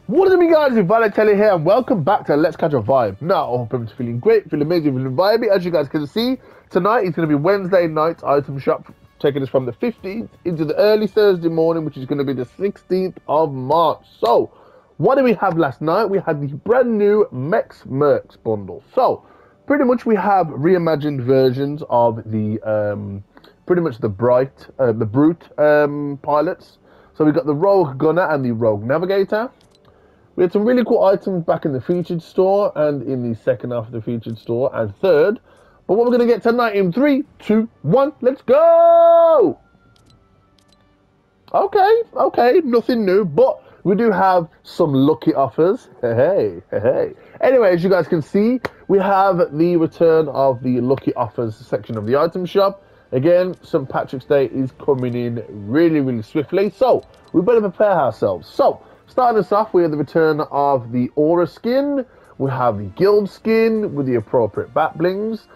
What is up, you guys? It's Valatelli here, and welcome back to Let's Catch a Vibe. Now, I hope everyone's feeling great, feeling amazing, feeling vibey. As you guys can see, tonight is going to be Wednesday night item shop, taking us from the 15th into the early Thursday morning, which is going to be the 16th of March. So, what did we have last night? We had the brand new Mex Mercs bundle. So, pretty much we have reimagined versions of the, pretty much the Brute pilots. So, we got the Rogue Gunner and the Rogue Navigator. We had some really cool items back in the featured store and in the second half of the featured store and third. But what we're going to get tonight in 3, 2, 1, let's go! Okay, nothing new, but we do have some lucky offers. Hey. Anyway, as you guys can see, we have the return of the lucky offers section of the item shop. Again, St. Patrick's Day is coming in really swiftly, so we better prepare ourselves. So, starting us off, we have the return of the Aura skin. We have the Guild skin with the appropriate bat blings.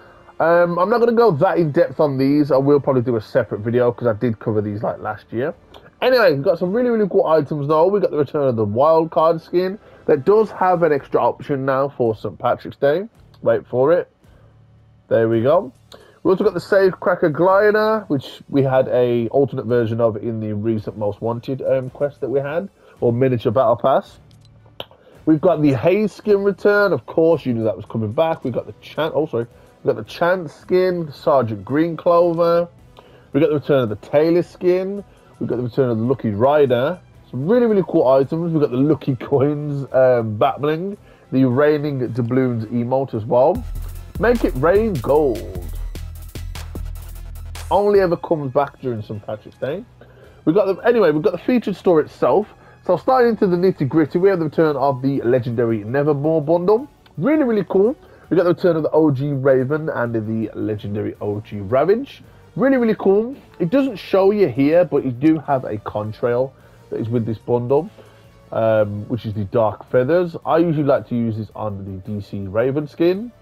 I'm not going to go that in depth on these. I will probably do a separate video because I did cover these like last year. Anyway, we've got some really cool items now. We've got the return of the wild card skin that does have an extra option now for St. Patrick's Day. Wait for it. There we go. We also got the Safecracker Glider, which we had a alternate version of in the recent Most Wanted quest that we had, or miniature battle pass. We've got the Haze skin return. Of course, you knew that was coming back. We've got the We've got the Chance skin, the Sergeant Green Clover. We've got the return of the Taylor skin. We've got the return of the Lucky Rider. Some really cool items. We've got the Lucky Coins Batbling, the Raining Doubloons emote as well. Make it rain gold. Only ever comes back during St. Patrick's Day. We've got the featured store itself. So starting into the nitty gritty, we have the return of the legendary Nevermore bundle. Really cool. We got the return of the OG Raven and the legendary OG Ravage. Really cool. It doesn't show you here, but you do have a contrail that is with this bundle, which is the Dark Feathers. I usually like to use this on the DC Raven skin.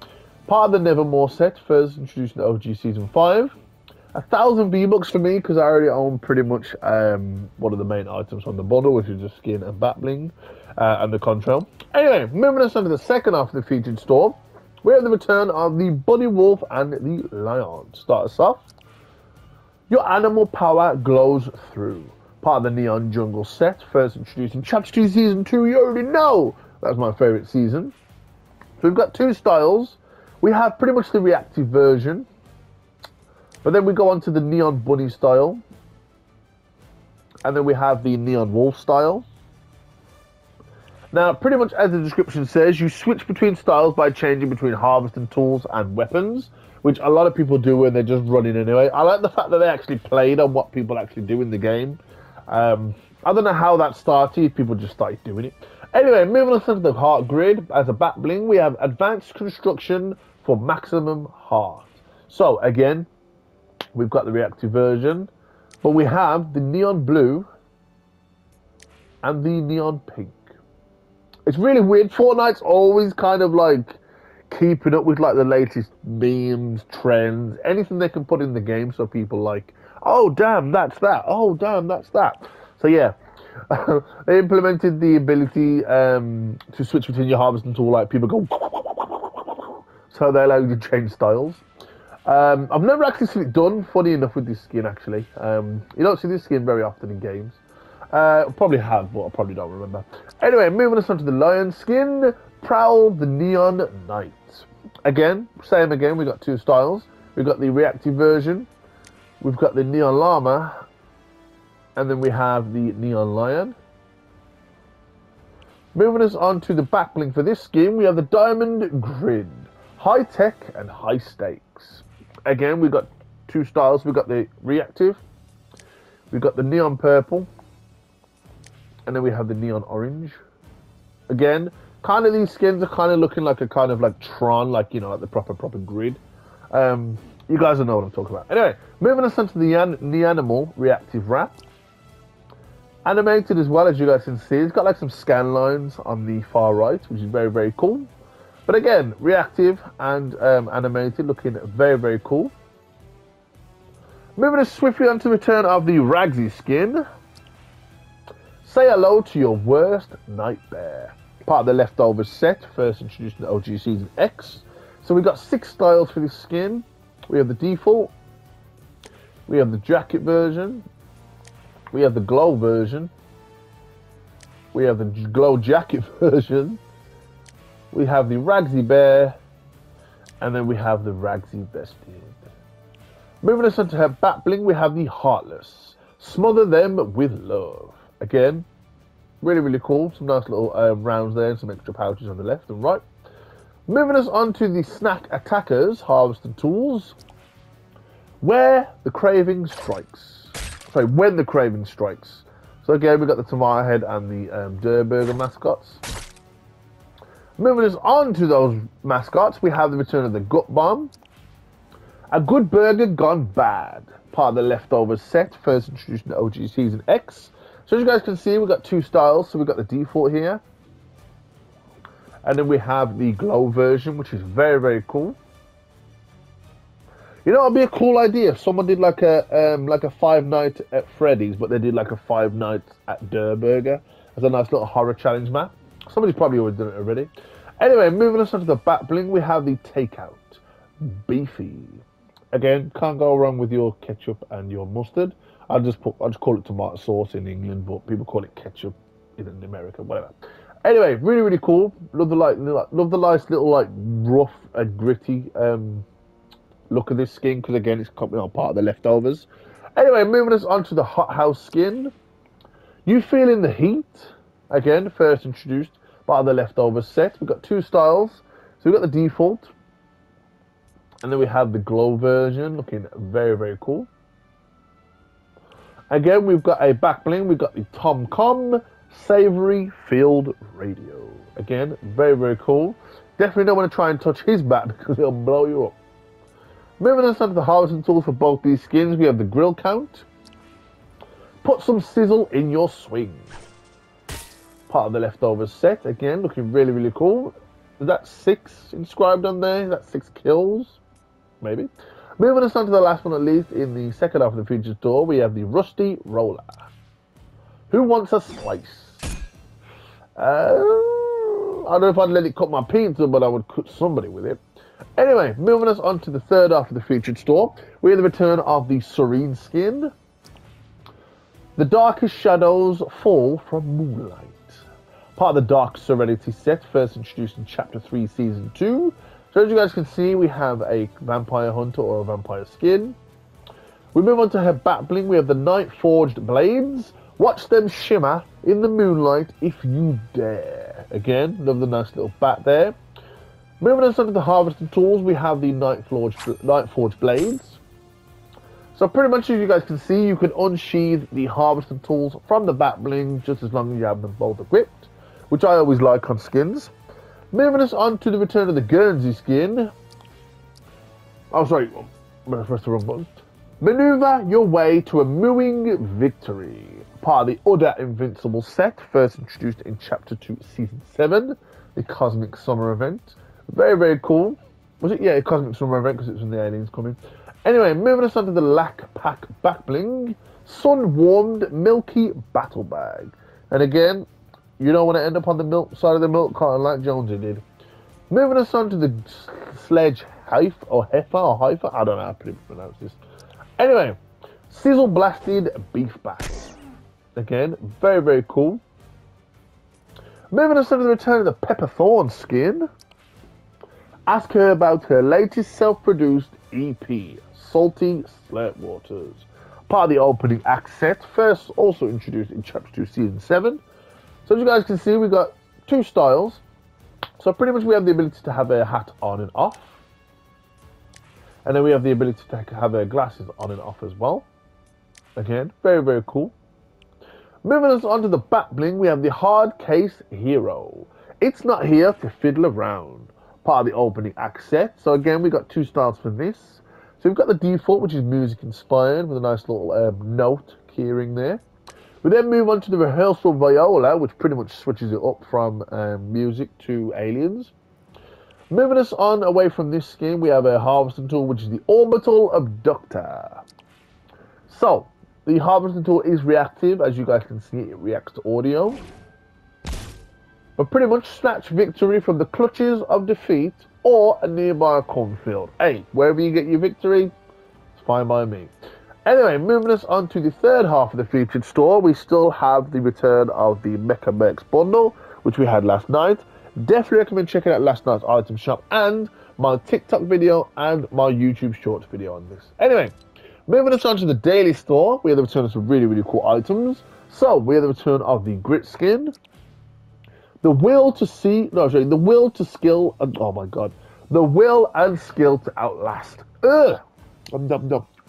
Part of the Nevermore set, first introduced in the OG Season 5. 1,000 V-Bucks for me because I already own pretty much one of the main items from the bundle, which is the skin and Batbling and the contrail. Anyway, moving us on to the second half of the featured store, we have the return of the Bunny Wolf and the Lion. Start us off. Your animal power glows through. Part of the Neon Jungle set, first introduced in Chapter 2 Season 2. You already know that's my favourite season. So we've got two styles. We have pretty much the reactive version, but then we go on to the Neon Bunny style. And then we have the Neon Wolf style. Now, pretty much as the description says, you switch between styles by changing between harvesting tools and weapons, which a lot of people do when they're just running anyway. I like the fact that they actually played on what people actually do in the game. I don't know how that started. People just started doing it. Anyway, moving on to the heart grid. As a bat bling, we have advanced construction for maximum heart. So, again, we've got the reactive version, but we have the neon blue and the neon pink. It's really weird. Fortnite's always kind of like keeping up with like the latest memes, trends, anything they can put in the game so people like, oh damn, that's that. Oh damn, that's that. So yeah, they implemented the ability to switch between your harvesting tool, like people go, so they allow you to change styles. I've never actually seen it done, funny enough, with this skin, actually. You don't see this skin very often in games. Probably have, but I probably don't remember. Anyway, moving us on to the Lion skin. Prowl the Neon Knight. Again, we've got two styles. We've got the reactive version. We've got the Neon Llama. And then we have the Neon Lion. Moving us on to the backbling for this skin, we have the Diamond Grid. High tech and high stakes. Again, we've got two styles. We've got the reactive, we've got the neon purple, and then we have the neon orange. Again, kind of these skins are kind of looking like a kind of like Tron, like, you know, like the proper grid. You guys will know what I'm talking about. Anyway, moving us on to the Neanimal reactive wrap. Animated as well, as you guys can see. It's got like some scan lines on the far right, which is very cool. But again, reactive and animated, looking very cool. Moving us swiftly on to the return of the Ragsy skin. Say hello to your worst nightmare. Part of the leftovers set, first introduced in the OG Season X. So we've got 6 styles for this skin. We have the default. We have the jacket version. We have the glow version. We have the glow jacket version. We have the Ragsy Bear. And then we have the Ragsy Vested. Moving us on to her back bling, we have the Heartless. Smother them with love. Again, really, really cool. Some nice little rounds there and some extra pouches on the left and right. Moving us on to the Snack Attackers, Harvest and Tools. Where the craving strikes. Sorry, when the craving strikes. So again, we've got the Tomato Head and the Durr Burger mascots. Moving us on to those mascots, we have the return of the Gut Bomb. A good burger gone bad. Part of the leftovers set, first introduced in the OG Season X. So as you guys can see, we've got 2 styles. So we've got the default here. And then we have the glow version, which is very, very cool. You know, it'd be a cool idea if someone did like a 5 Nights at Freddy's, but they did like a 5 Nights at Durr Burger as a nice little horror challenge map. Somebody's probably already done it already. Anyway, moving us on to the back bling, we have the Takeout. Beefy. Again, can't go wrong with your ketchup and your mustard. I'll just call it tomato sauce in England, but people call it ketchup in America, whatever. Anyway, really, really cool. Love the nice little like rough and gritty look of this skin, because again, it's part of the leftovers. Anyway, moving us on to the Hot House skin. You feeling the heat? Again, first introduced part of the leftovers set. We've got 2 styles. So we've got the default. And then we have the glow version, looking very, very cool. Again, we've got a back bling. We've got the Tom-Com Savory Field Radio. Again, very, very cool. Definitely don't want to try and touch his back because it'll blow you up. Moving on to the harvesting tools for both these skins, we have the grill count. Put some sizzle in your swing. Part of the leftovers set. Again, looking really, really cool. Is that 6 inscribed on there? Is that 6 kills? Maybe. Moving us on to the last one, at least, in the second half of the featured store, we have the Rusty Roller. Who wants a slice? I don't know if I'd let it cut my pizza, but I would cut somebody with it. Anyway, moving us on to the third half of the featured store, we have the return of the Serene skin. The darkest shadows fall from moonlight. Part of the Dark Serenity set, first introduced in Chapter 3, Season 2. So as you guys can see, we have a Vampire Hunter or a Vampire skin. We move on to her back bling. We have the Night Forged Blades. Watch them shimmer in the moonlight if you dare. Again, love the nice little bat there. Moving on to the harvesting tools, we have the Night Forged Blades. So pretty much as you guys can see, you can unsheath the harvesting tools from the back bling just as long as you have them both equipped, which I always like on skins. Moving us on to the return of the Guernsey skin. Oh, sorry. I'm going to press the wrong button. Maneuver your way to a mooing victory. Part of the Udder Invincible set, first introduced in Chapter 2, Season 7, the Cosmic Summer event. Very, very cool. Was it? Yeah, a Cosmic Summer event because it was when the aliens coming. Anyway, moving us on to the Lack Pack back bling. Sun-warmed Milky Battle Bag. And again, you don't want to end up on the milk side of the milk carton like Jonesy did. Moving us on to the Sledge Heifer or Heifer or Heifer. I don't know how to pronounce this. Anyway, Sizzle Blasted Beef Bass. Again, very, very cool. Moving us on to the return of the Pepperthorn skin. Ask her about her latest self-produced EP, Salty Slurp Waters. Part of the opening act set, first also introduced in Chapter 2, Season 7. So as you guys can see, we've got 2 styles. So pretty much we have the ability to have a hat on and off. And then we have the ability to have her glasses on and off as well. Again, very, very cool. Moving us on to the back bling, we have the Hard Case Hero. It's not here to fiddle around. Part of the opening act set. So again, we've got 2 styles for this. So we've got the default, which is music inspired with a nice little note keyring there. We then move on to the Rehearsal Viola, which pretty much switches it up from music to aliens. Moving us on away from this skin, we have a harvesting tool, which is the Orbital Abductor. So, The harvesting tool is reactive. As you guys can see, it reacts to audio. But pretty much snatch victory from the clutches of defeat or a nearby cornfield. Hey, wherever you get your victory, it's fine by me. Anyway, moving us on to the third half of the featured store, we still have the return of the Mecha Mercs bundle, which we had last night. Definitely recommend checking out last night's item shop and my TikTok video and my YouTube Shorts video on this. Anyway, moving us on to the daily store, we have the return of some really, really cool items. So, we have the return of the Grit skin, the will to skill, oh my god, the will and skill to outlast.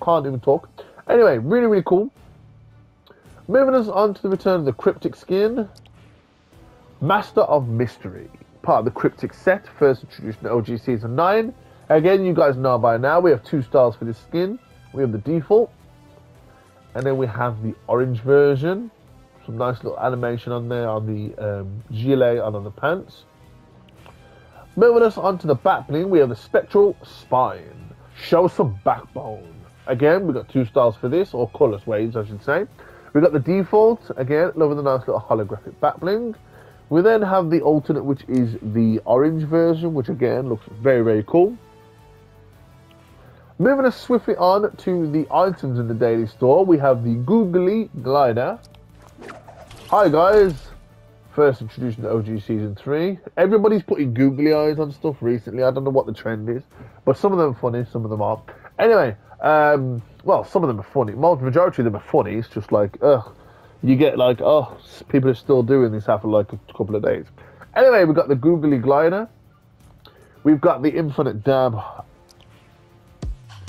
Can't even talk. Anyway, really, really cool. Moving us on to the return of the Cryptic skin, Master of Mystery, part of the Cryptic set, first introduced in OG Season 9. Again, you guys know by now, we have 2 styles for this skin. We have the default, and then we have the orange version. Some nice little animation on there on the gilet and on the pants. Moving us on to the back bling, we have the Spectral Spine. Show some backbone. Again, we've got 2 styles for this, or colours waves, I should say. We've got the default, again, loving the nice little holographic back bling. We then have the alternate, which is the orange version, which again looks very, very cool. Moving us swiftly on to the items in the daily store, we have the Googly Glider. Hi guys, first introduced in OG Season 3. Everybody's putting googly eyes on stuff recently. I don't know what the trend is, but some of them are funny, some of them aren't. Anyway, well, some of them are funny. Majority of them are funny. It's just like, you get like, oh, people are still doing this after like a couple of days. Anyway, we've got the Googly Glider. We've got the Infinite Dab.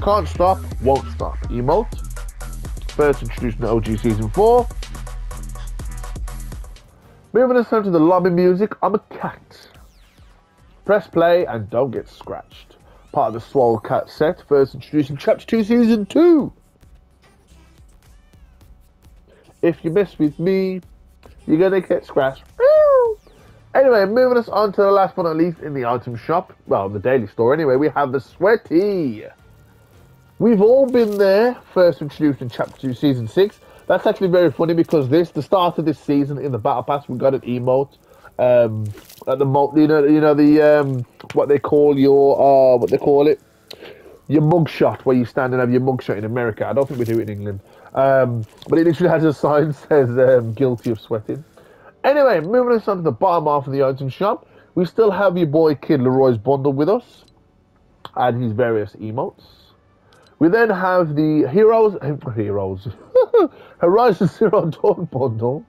Can't stop, won't stop emote. First introduced in OG Season 4. Moving us on to the lobby music, I'm a cat. Press play and don't get scratched. Part of the Swole Cat set, first introduced in Chapter 2, Season 2. If you mess with me, you're gonna get scratched. Anyway, moving us on to the last but not least in the item shop, well, the daily store anyway, we have the Sweaty. We've all been there, first introduced in Chapter 2, Season 6. That's actually very funny because the start of this season in the Battle Pass, we got an emote at the what they call your your mugshot, where you stand and have your mugshot in America. I don't think we do it in England, but it literally has a sign that says guilty of sweating. Anyway, moving us on to the bottom half of the item shop, we still have your boy Kid Leroy's bundle with us and his various emotes. We then have the Horizon Zero Dawn bundle.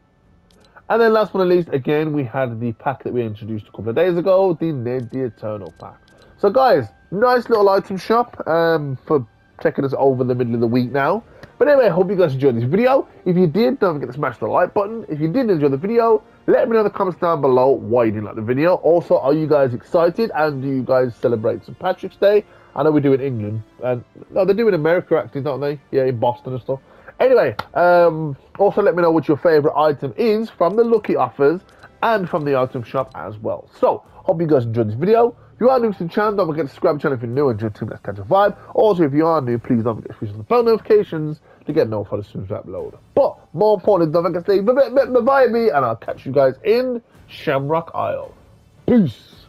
And then last but not least, again, we had the pack that we introduced a couple of days ago, the Ned the Eternal pack. So guys, nice little item shop for taking us over the middle of the week now. But anyway, I hope you guys enjoyed this video. If you did, don't forget to smash the like button. If you did enjoy the video, let me know in the comments down below why you didn't like the video. Also, are you guys excited and do you guys celebrate St. Patrick's Day? I know we do in England, and no, they do in America actually, don't they? Yeah, in Boston and stuff. Anyway, also let me know what your favourite item is from the Lucky Offers and from the item shop as well. So, hope you guys enjoyed this video. If you are new to the channel, don't forget to subscribe to the channel if you're new and join Team Let's Catch a Vibe. Also, if you are new, please don't forget to switch on the bell notifications to get notified as soon as I upload. But, more importantly, don't forget to stay vibey, and I'll catch you guys in Shamrock Isle. Peace!